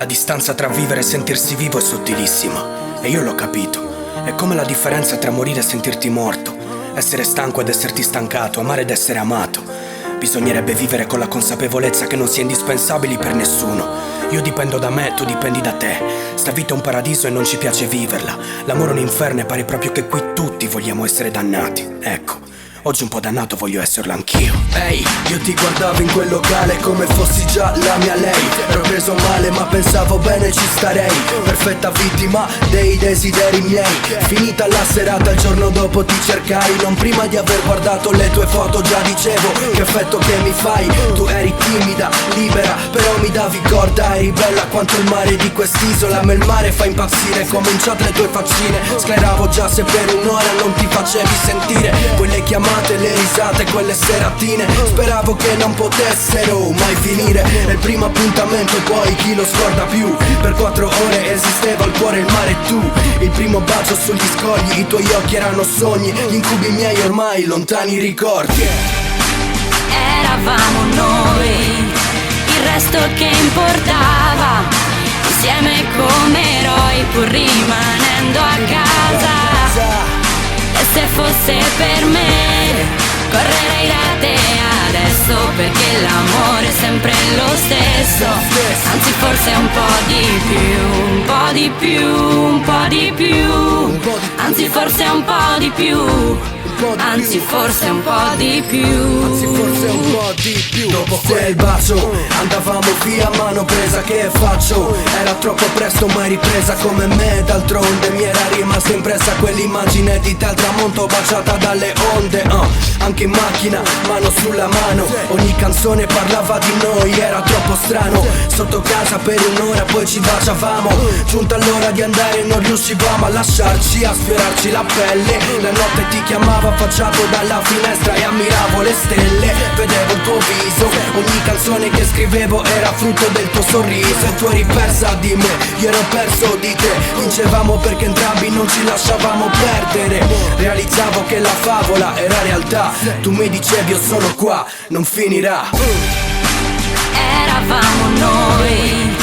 La distanza tra vivere e sentirsi vivo è sottilissima, e io l'ho capito. È come la differenza tra morire e sentirti morto, essere stanco ed esserti stancato, amare ed essere amato. Bisognerebbe vivere con la consapevolezza che non si è indispensabili per nessuno. Io dipendo da me, tu dipendi da te. Sta vita è un paradiso e non ci piace viverla. L'amore è un inferno e pare proprio che qui tutti vogliamo essere dannati. Ecco, oggi un po' dannato voglio esserlo anch'io. Ehi, io ti guardavo in quel locale come fossi già la mia lei. Ero preso male ma pensavo bene ci starei. Perfetta vittima dei desideri miei. Finita la serata il giorno dopo ti cercai. Non prima di aver guardato le tue foto già dicevo che effetto che mi fai. Tu eri timida, libera, però mi davi corda. Eri bella quanto il mare di quest'isola. Ma il mare fa impazzire, cominciate le tue faccine. Scleravo già se per un'ora non ti facevi sentire. Quelle chiamate, le risate, quelle seratine. Speravo che non potessero mai finire. Nel primo appuntamento poi chi lo scorda più. Per 4 ore esisteva il cuore, il mare e tu. Il primo bacio sugli scogli, i tuoi occhi erano sogni. Gli incubi miei ormai lontani ricordi. Eravamo noi, il resto che importava. Insieme come eroi pur rimanendo a casa. E se fosse per me correrei da te adesso, perché l'amore è sempre lo stesso. Anzi forse un po' di più, un po' di più, un po' di più. Anzi forse un po' di più. Anzi forse un po' di più. Anzi forse un po' di più. Dopo quel bacio andavamo via a mano presa. Che faccio? Era troppo presto mai ripresa come me. D'altronde mi era rimasta impressa quell'immagine di te al tramonto baciata dalle onde. Anche in macchina, mano sulla mano. Ogni canzone parlava di noi, era troppo strano. Sotto casa per un'ora poi ci baciavamo. Giunta l'ora di andare non riuscivamo a lasciarci, a sfiorarci la pelle. La notte ti chiamava affacciato dalla finestra e ammiravo le stelle. Vedevo il tuo viso, ogni canzone che scrivevo era frutto del tuo sorriso. E tu eri persa di me, io ero perso di te. Vincevamo perché entrambi non ci lasciavamo perdere. Realizzavo che la favola era realtà. Tu mi dicevi io sono qua, non finirà. Eravamo noi,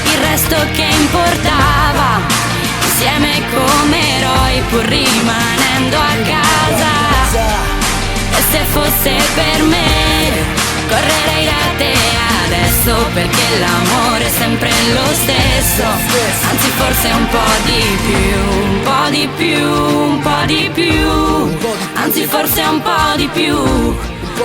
il resto che importava. Insieme come eroi pur rimanendo a casa. E se fosse per me correrei da te adesso, perché l'amore è sempre lo stesso. Anzi forse un po' di più, un po' di più, un po' di più. Anzi forse un po' di più.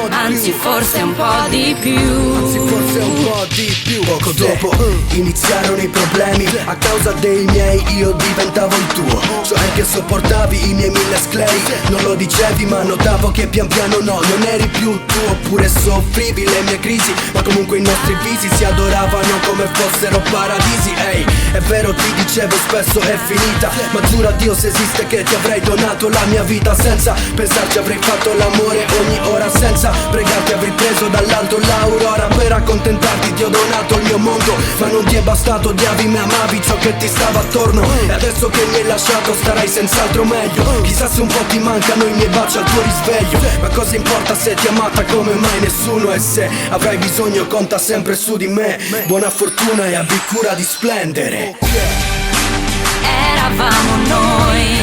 Anzi forse un po' di più. Anzi forse un po' di più. Poco dopo iniziarono i problemi. A causa dei miei io diventavo il tuo. Cioè che sopportavi i miei 1000 scleri. Non lo dicevi ma notavo che pian piano no, non eri più tu. Oppure soffrivi le mie crisi. Ma comunque i nostri visi si adoravano come fossero paradisi. Ehi, è vero ti dicevo spesso è finita. Ma giuro a Dio se esiste che ti avrei donato la mia vita. Senza pensarci avrei fatto l'amore ogni ora. Senza pregarti avrei preso dall'alto l'aurora. Per accontentarti ti ho donato il mio mondo. Ma non ti è bastato, odiavi, mi amavi ciò che ti stava attorno. E adesso che mi hai lasciato starai senz'altro meglio. Chissà se un po' ti mancano i miei baci al tuo risveglio. Ma cosa importa se ti ho amata come mai nessuno. E se avrai bisogno conta sempre su di me. Buona fortuna e abbi cura di splendere. Eravamo noi,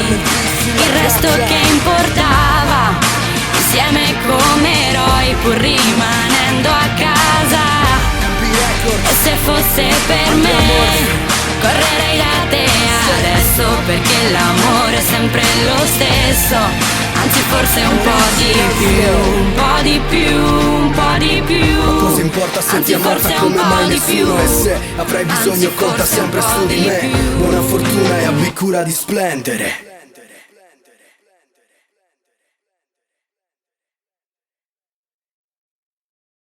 il resto che importava. Insieme come eroi pur rimanendo a casa. E se fosse per me correrei da te adesso, perché l'amore è sempre lo stesso. Anzi forse un po' di più, un po' di più, un po' di più. Ma cosa importa se ti amata come mai nessuno. E se avrai bisogno conta sempre su di me. Buona fortuna e abbi cura di splendere.